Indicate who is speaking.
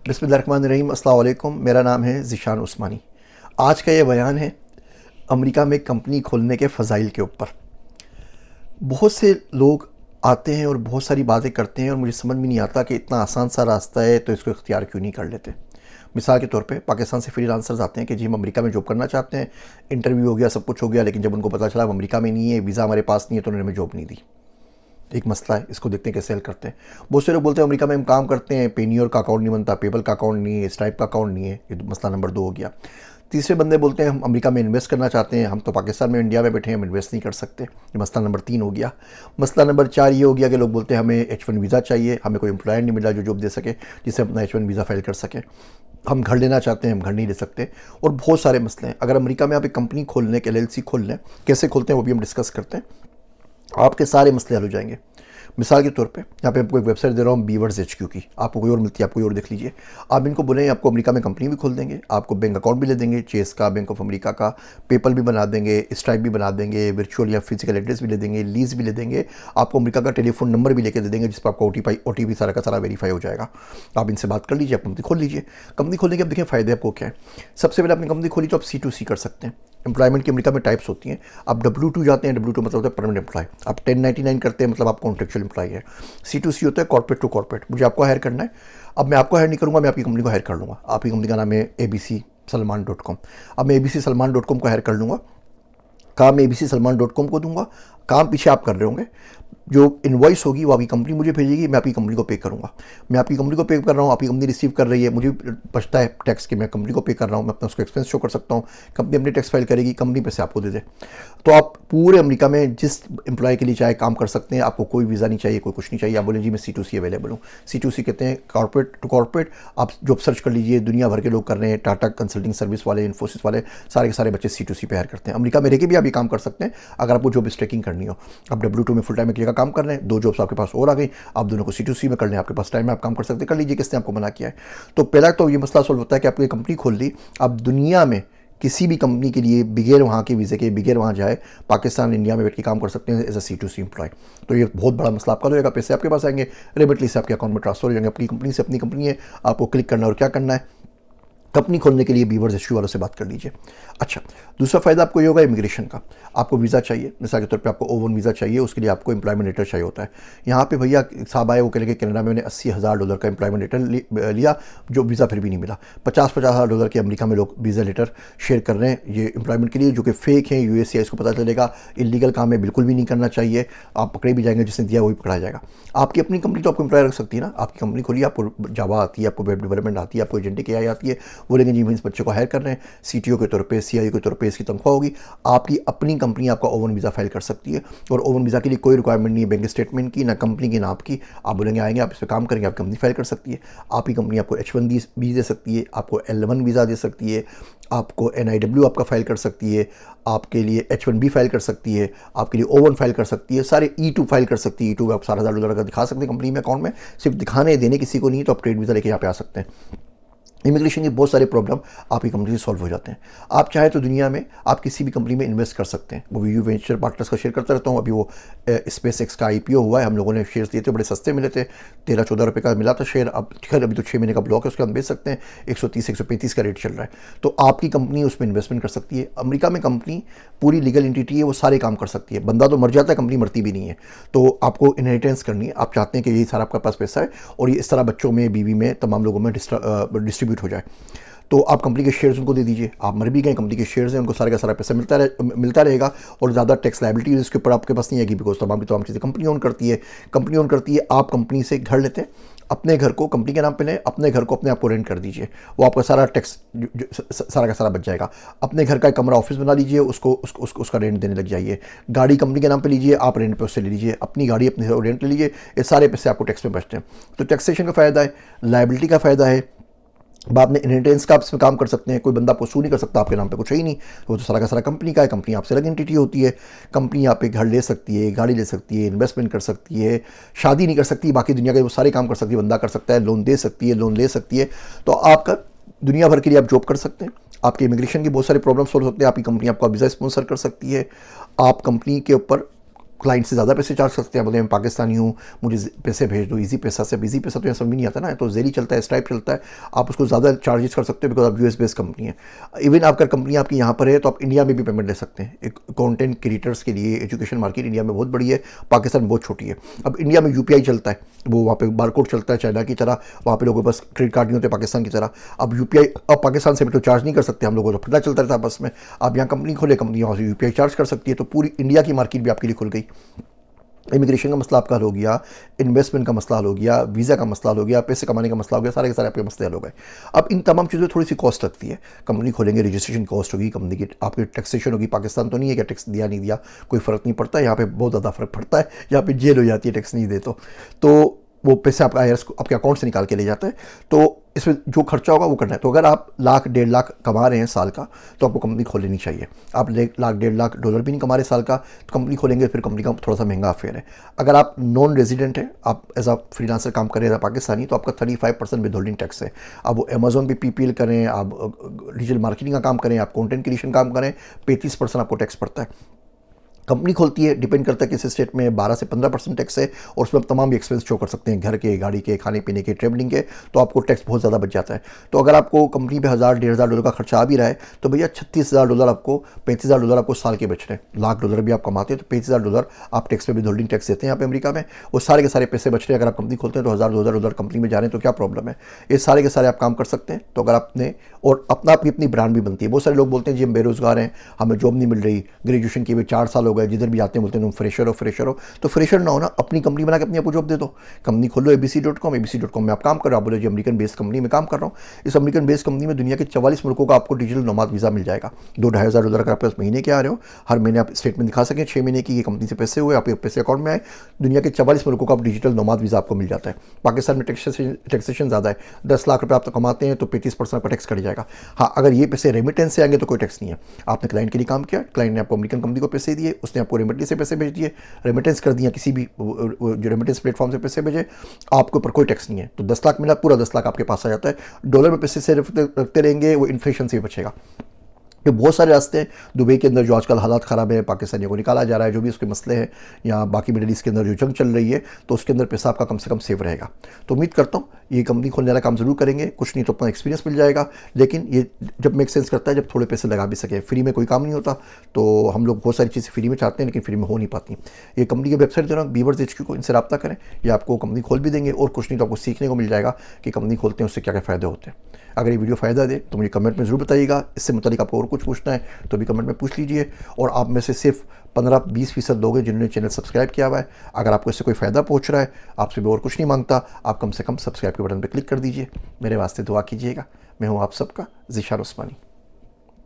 Speaker 1: बिस्मिल्लाहिर्रहमानिर्रहीम। अस्सलाम वालेकुम। मेरा नाम है ज़ीशान उस्मानी। आज का ये बयान है अमेरिका में कंपनी खोलने के फ़ज़ाइल के ऊपर। बहुत से लोग आते हैं और बहुत सारी बातें करते हैं और मुझे समझ में नहीं आता कि इतना आसान सा रास्ता है तो इसको इख्तियार क्यों नहीं कर लेते। मिसाल के तौर पे पाकिस्तान से फ्रीलांसर्स आते हैं कि जी हम अमेरिका में जॉब करना चाहते हैं, इंटरव्यू हो गया, सब कुछ हो गया, लेकिन जब उनको पता चला हम अमेरिका में नहीं है, वीज़ा हमारे पास नहीं है, तो उन्होंने हमें जॉब नहीं दी। एक मसला है, इसको देखते हैं कैसे हल करते हैं। बहुत से लोग बोलते हैं अमेरिका में हम काम करते हैं, पेनियर का अकाउंट नहीं बनता, पेपल का अकाउंट नहीं है, स्ट्राइप का अकाउंट नहीं है। ये तो मसला नंबर 2 हो गया। तीसरे बंदे बोलते हैं हम अमेरिका में इन्वेस्ट करना चाहते हैं, हम तो पाकिस्तान में इंडिया में बैठे हैं, हम इन्वेस्ट नहीं कर सकते। ये मसला नंबर 3 हो गया। मसला नंबर 4 ये हो गया कि लोग बोलते हैं हमें H1 वीज़ा चाहिए, हमें कोई एम्प्लॉयर नहीं मिला जो जॉब दे सके, जिससे अपना H1 वीज़ा फाइल कर सके। हम घर लेना चाहते हैं, हम घर नहीं ले सकते, और बहुत सारे मसले हैं। अगर अमेरिका में आप एक कंपनी खोल लें, LLC खोल लें, कैसे खोलते हैं वो भी हम डिस्कस करते हैं। आपके सारे मसले हल हो जाएंगे। मिसाल के तौर पे यहाँ पे आपको एक वेबसाइट दे रहा हूँ बीवर्स HQ की, आपको कोई और मिलती है, आप कोई और देख लीजिए। आप इनको बोलें आपको अमेरिका में कंपनी भी खोल देंगे, आपको बैंक अकाउंट भी ले देंगे, चेस का, बैंक ऑफ अमेरिका का, पेपल भी बना देंगे, स्ट्राइप भी बना देंगे, वर्चुअल या फिजिकल एड्रेस भी ले देंगे, लीज भी ले देंगे, आपको अमेरिका का टेलीफोन नंबर भी लेके दे देंगे, जिस पर आपका OTP सारा का सारा वेरीफाई हो जाएगा। आप इनसे बात कर लीजिए, आप कंपनी खोल लीजिए। कंपनी खोलने के अब देखें फ़ायदे आपको क्या है। सबसे पहले अपनी कंपनी खोली तो आप C2C कर सकते हैं। एम्प्लॉयमेंट की अमेरिका में टाइप्स होती हैं। आप W2 जाते हैं, W2 मतलब होता है परमानेंट एम्प्लॉय। आप 1099 करते हैं, मतलब आप कॉन्ट्रेक्चुअल एम्प्लॉय है। C2C होता है कॉर्पोरेट टू कॉर्पोरेट। मुझे आपको हायर करना है, अब मैं आपको हायर नहीं करूँगा, मैं आपकी कंपनी को हायर कर लूँगा। आपकी कंपनी का नाम है abcsalman.com। अब मैं abcsalman.com को हायर कर लूँगा, काम abcsalman.com को दूंगा, काम पीछे आप कर रहे होंगे। जो इनवॉइस होगी वो आपकी कंपनी मुझे भेजेगी, मैं आपकी कंपनी को पे करूँगा। मैं आपकी कंपनी को पे कर रहा हूँ, आपकी कंपनी रिसीव कर रही है, मुझे बचता है टैक्स कि मैं कंपनी को पे कर रहा हूँ, मैं अपना उसको एक्सपेंस शो कर सकता हूँ। कंपनी अपनी टैक्स फाइल करेगी, कंपनी पैसे आपको दे दे। तो आप पूरे अमेरिका में जिस एम्प्लॉय के लिए चाहे काम कर सकते हैं। आपको कोई वीज़ा नहीं चाहिए, कोई कुछ नहीं चाहिए। आप बोले जी मैं C2C अवेलेबल हूँ। C2C कहते हैं कॉर्पोरेट टू कॉर्पोरेट। आप जॉब सर्च कर लीजिए, दुनिया भर के लोग कर रहे हैं, टाटा कंसल्टिंग सर्विस वाले, इन्फोसिस वाले, सारे के सारे बच्चे C2C पे हायर करते हैं। अमेरिका में रह के भी आप ये काम कर सकते हैं अगर आपको जॉब स्ट्रेकिंग करनी हो। आप W2 में फुल टाइम एक जगह काम कर रहे हैं, 2 जॉब्स आपके पास और आ गई, आप दोनों को C2C में कर लें, आपके पास टाइम है, आप काम कर सकते हैं, कर लीजिए। किसने आपको मना किया है? तो पहला तो ये मसला सॉल्व होता है कि आपको ये कंपनी खोल ली, आप दुनिया में किसी भी कंपनी के लिए बिगैर वहाँ के वीज़े के, बिगैर वहाँ जाए, पाकिस्तान इंडिया में बैठ के काम कर सकते हैं एज अ C2C एम्प्लॉय। तो ये बहुत बड़ा मसला आपका हो जाएगा। पैसे आपके पास आएंगे, रेमिटली से आपके अकाउंट में ट्रांसफर हो जाएंगे। आपकी कंपनी से अपनी कंपनी है, आपको क्लिक करना और क्या करना है, कंपनी खोलने के लिए बीवर्स HQ वालों से बात कर लीजिए। अच्छा, दूसरा फ़ायदा आपको ये होगा इमिग्रेशन का। आपको वीज़ा चाहिए, मिसाल के तौर पे आपको O1 वीज़ा चाहिए, उसके लिए आपको एम्प्लॉयमेंट लेटर चाहिए होता है। यहाँ पे भैया साहब आए, वो कह लगे कनाडा में उन्हें $80,000 का एम्प्लॉयमेंट लेटर लिया, जो वीज़ा फिर भी नहीं मिला। $50,000 के अमेरिका में लोग वीज़ा लेटर शेयर कर रहे हैं ये एम्प्लॉयमेंट के लिए, जो कि फेक है। USCIS को पता चलेगा, इलीगल काम है, बिल्कुल भी नहीं करना चाहिए। आप पकड़े भी जाएंगे, जिसने दिया वही पकड़ा जाएगा। आपकी अपनी कंपनी तो आपको एम्प्लॉय रख सकती है ना। आपकी कंपनी खोलिए, आपको जावा आती है, आपको वेब डेवलपमेंट आती है, आपको एजेंटिक AI आती है, बोलेंगे जी हम इस बच्चे को हायर कर रहे हैं, CTO के तौर पे, CIO के तौर पे इसकी तनख्वाह होगी। आपकी अपनी कंपनी आपका O1 वीज़ा फाइल कर सकती है, और O1 वीज़ा के लिए कोई रिक्वायरमेंट नहीं है बैंक स्टेटमेंट की, ना कंपनी की, ना आपकी। आप बोलेंगे आएंगे, आप इस पर काम करेंगे, आपकी कंपनी फाइल कर सकती है। आपकी कंपनी आपको H1 भी दे सकती है, आपको L1 वीज़ा दे सकती है, आपको NIW आपका फाइल कर सकती है, आपके लिए H1B फाइल कर सकती है, आपके लिए O1 फाइल कर सकती है, सारे E2 फाइल कर सकती है। E2 आप $60,000 का दिखा सकते हैं कंपनी में अकाउंट में, सिर्फ दिखाने देने किसी को नहीं। तो आप ट्रेड वीज़ा लेके यहाँ पे आ सकते हैं। इमिग्रेशन के बहुत सारे प्रॉब्लम आपकी कंपनी से सॉल्व हो जाते हैं। आप चाहे तो दुनिया में आप किसी भी कंपनी में इन्वेस्ट कर सकते हैं। वो VU वेंचर पार्टनर्स का शेयर करता रहता हूँ। अभी वो SpaceX का IPO हुआ है, हम लोगों ने शेयर्स दिए थे, बड़े सस्ते मिले थे, 13-14 रुपये का मिला था शेयर। अब खैर अभी तो 6 महीने का ब्लॉक है, उसके अंदर बेच सकते हैं। 130-135 का रेट चल रहा है, तो आपकी कंपनी उसमें इन्वेस्टमेंट कर सकती है। अमेरिका में कंपनी पूरी लीगल एंटिटी है, वो सारे काम कर सकती है। बंदा तो मर जाता है, कंपनी मरती भी नहीं है। तो आपको इनहेरिटेंस करनी है, आप चाहते हैं कि यही सारा आपके पास पैसा है और ये इस तरह बच्चों में, बीवी में, तमाम लोगों में डिस्ट्रीब्यूट हो जाए। तो आप कंपनी के शेयर्स उनको दे दीजिए। आप मर भी गए, कंपनी के शेयर्स हैं, उनको सारा का सारा पैसा मिलता रहेगा, और ज़्यादा टैक्स लायबिलिटी इसके ऊपर आपके पास नहीं आएगी, बिकॉज तमाम चीज़ें कंपनी ओन करती है। कंपनी ओन करती है, आप कंपनी से घर लेते हैं, अपने घर को कंपनी के नाम पे लें, अपने घर को अपने आप को रेंट कर दीजिए, वो आपका सारा टैक्स सारा का सारा बच जाएगा। अपने घर का एक कमरा ऑफिस बना लीजिए, उसका रेंट देने लग जाइए। गाड़ी कंपनी के नाम पे लीजिए, आप रेंट पे उससे ले लीजिए, अपनी गाड़ी अपने रेंट ले लीजिए। ये सारे पैसे आपको टैक्स में बचते हैं। तो टैक्सेशन का फ़ायदा है, लायबिलिटी का फ़ायदा है। बाद में इनहेरिटेंस का आप इसमें काम कर सकते हैं, कोई बंदा आपको सू नहीं कर सकता, आपके नाम पे कुछ है ही नहीं, वो तो सारा का सारा कंपनी का है। कंपनी आपसे अलग एंटिटी होती है। कंपनी आप पे घर ले सकती है, गाड़ी ले सकती है, इन्वेस्टमेंट कर सकती है, शादी नहीं कर सकती, बाकी दुनिया के वो सारे काम कर सकती है। बंदा कर सकता है, लोन दे सकती है, लोन ले सकती है। तो आपका दुनिया भर के लिए आप जॉब कर सकते हैं। आपके इमिग्रेशन की बहुत सारे प्रॉब्लम सॉल्व होते हैं। आपकी कंपनी आपको वीज़ा स्पॉन्सर कर सकती है। आप कंपनी के ऊपर क्लाइंट से ज़्यादा पैसे चार्ज सकते हैं, बोले मैं पाकिस्तानी हूँ मुझे पैसे भेज दो ईजी पैसा से। अब ईजी पैसा तो यहाँ समझ में नहीं आता ना, तो जेरी चलता है, स्ट्राइप चलता है, आप उसको ज़्यादा चार्जेस कर सकते हो बिकॉज आप यूएस बेस्ड कंपनी है। इवन आपका कंपनी आपकी यहाँ पर है तो आप इंडिया में भी पेमेंट ले सकते हैं। एक कंटेंट क्रिएटर्स के लिए एजुकेशन मार्केट इंडिया में बहुत बड़ी है, पाकिस्तान में बहुत छोटी है। अब इंडिया में यूपीआई चलता है, वो वहाँ पे बारकोड चलता है चाइना की तरह, वहाँ पे लोगों के पास क्रेडिट कार्ड नहीं होते पाकिस्तान की तरह। अब यूपीआई अब पाकिस्तान से भी तो चार्ज नहीं कर सकते हम लोगों को, तो पता चलता रहता है आपस में। आप यहाँ कंपनी खोले, कंपनी यहाँ से यूपीआई चार्ज कर सकती है, तो पूरी इंडिया की मार्केट भी आपके लिए खुल गई। इमिग्रेशन का मसला आपका हल हो गया, इन्वेस्टमेंट का मसला हल हो गया, वीज़ा का मसला हल हो गया, पैसे कमाने का मसला हो गया, सारे के सारे आपके मसले हल हो गए। अब इन तमाम चीज़ों थोड़ी सी कॉस्ट लगती है। कंपनी खोलेंगे, रजिस्ट्रेशन कॉस्ट होगी, कंपनी की आपकी टैक्सेशन होगी। पाकिस्तान तो नहीं है कि टैक्स दिया नहीं दिया कोई फ़र्क नहीं पड़ता, यहाँ पे बहुत ज़्यादा फ़र्क पड़ता है, यहाँ पे जेल हो जाती है टैक्स नहीं दे तो वो पैसे आपका IRS आपके अकाउंट से निकाल के ले जाता है। तो इसमें जो खर्चा होगा वो करना है। तो अगर आप लाख 1.5 लाख कमा रहे हैं साल का, तो आपको कंपनी खोल लेनी चाहिए। आप लाख 1.5 लाख डॉलर भी नहीं कमा रहे साल का, तो कंपनी खोलेंगे, फिर कंपनी का थोड़ा सा महंगा अफेयर है। अगर आप नॉन रेजिडेंट हैं, आप एज आ फ्रीलांसर काम कर रहे हैं पाकिस्तानी, तो आपका 35% विदहोल्डिंग टैक्स है। अब वो अमेजोन पे PPL करें, आप डिजिटल मार्केटिंग का काम करें, आप कंटेंट क्रिएशन काम करें, 35% आपको टैक्स पड़ता है। कंपनी खोलती है, डिपेंड करता है किस स्टेट में 12 से 15% टैक्स है, और उसमें आप तमाम भी एक्सपेंस शो कर सकते हैं, घर के, गाड़ी के, खाने पीने के, ट्रैवलिंग के, तो आपको टैक्स बहुत ज़्यादा बच जाता है। तो अगर आपको कंपनी पे 1,000-1,500 डॉलर का खर्चा आ भी रहा है, तो भैया $36,000 आपको, $35,000 आपको साल के बच रहे हैं। लाख डॉलर भी आप कमाते हैं तो $35,000 आप टैक्स पे भी विदहोल्डिंग टैक्स देते हैं यहाँ पे अमेरिका में। वो सारे के सारे पैसे बच रहे हैं। अगर आप कंपनी खोलते हैं तो $1,000-2,000 कंपनी में जा रहे हैं, तो क्या प्रॉब्लम है? ये सारे के सारे आप काम कर सकते हैं। तो अगर आपने, और अपनी ब्रांड भी बनती है। बहुत सारे लोग बोलते हैं जी हम बेरोजगार हैं, हमें जॉब नहीं मिल रही, ग्रेजुएशन किए हुए 4 साल हो गए, जिधर भी जाते हैं बोलते हैं तुम फ्रेशर हो। तो फ्रेशर ना हो ना, अपनी कंपनी बना के अपनी आपको जॉब दे दो। कंपनी खोलो abc.com में आप काम कर रहे हो, आप बोले जी अमेरिकन बेस्ड कंपनी में काम कर रहा हूँ। इस अमेरिकन बेस्ड कंपनी में दुनिया के 44 मुल्कों का आपको डिजिटल नोमाद वीज़ा मिल जाएगा। $2,000-2,500 अगर आपके पास महीने के आ रहे हो, हर महीने आप स्टेटमेंट दिखा सकें 6 महीने की, ये कंपनी से पैसे हुए, आपके पैसे अकाउंट में आए, दुनिया के 44 मुल्कों का आप डिजिटल नोमाद वीज़ा आपको मिल जाता है। पाकिस्तान में टैक्सेशन ज़्यादा है, 10 लाख रुपये आप तो कमाते हैं तो 35% आपका टैक्स कट जाएगा। हाँ, अगर ये पैसे रेमिटेंस से आएंगे तो कोई टैक्स नहीं है। आपने क्लाइंट के लिए काम किया, क्लाइंट ने आपको अमेरिकन कंपनी को पैसे दिए, उसने आपको रेमिटेंस से पैसे भेज दिए, रेमिटेंस कर दिया किसी भी जो रेमिटेंस प्लेटफॉर्म से पैसे भेजे, आपके ऊपर कोई टैक्स नहीं है। तो 10 लाख मिला, पूरा 10 लाख आपके पास आ जाता है। डॉलर में पैसे से रखते रहेंगे, वो इन्फ्लेशन से भी बचेगा। ये बहुत सारे रास्ते हैं। दुबई के अंदर जो आजकल हालात ख़राब है, पाकिस्तानियों को निकाला जा रहा है, जो भी उसके मसले हैं, या बाकी मिडल ईस्ट के अंदर जो जंग चल रही है, तो उसके अंदर पैसा आपका कम से कम सेव रहेगा। तो उम्मीद करता हूँ ये कंपनी खोलने वाला काम ज़रूर करेंगे, कुछ नहीं तो अपना एक्सपीरियंस मिल जाएगा। लेकिन ये जब मेक सेंस करता है जब थोड़े पैसे लगा भी सके। फ्री में कोई काम नहीं होता, तो हम लोग बहुत सारी चीज़ें फ्री में चाहते हैं लेकिन फ्री में हो नहीं पाती। ये कंपनी की वेबसाइट दे रहा हूँ, बीवर्स HQ को, इनसे रब्ता करें, ये आपको कंपनी खोल भी देंगे, और कुछ नहीं तो आपको सीखने को मिल जाएगा कि कंपनी खोलते हैं उससे क्या क्या फ़ायदे होते हैं। अगर ये वीडियो फ़ायदा दे तो मुझे कमेंट में ज़रूर बताइएगा। इससे मुतालिक आपको और कुछ पूछना है तो भी कमेंट में पूछ लीजिए। और आप में से सिर्फ 15-20% लोग हैं जिन्होंने चैनल सब्सक्राइब किया हुआ है। अगर आपको इससे कोई फ़ायदा पहुंच रहा है, आपसे भी और कुछ नहीं मांगता, आप कम से कम सब्सक्राइब के बटन पर क्लिक कर दीजिए। मेरे वास्ते दुआ कीजिएगा। मैं हूँ आप सबका ज़िशान उस्मानी।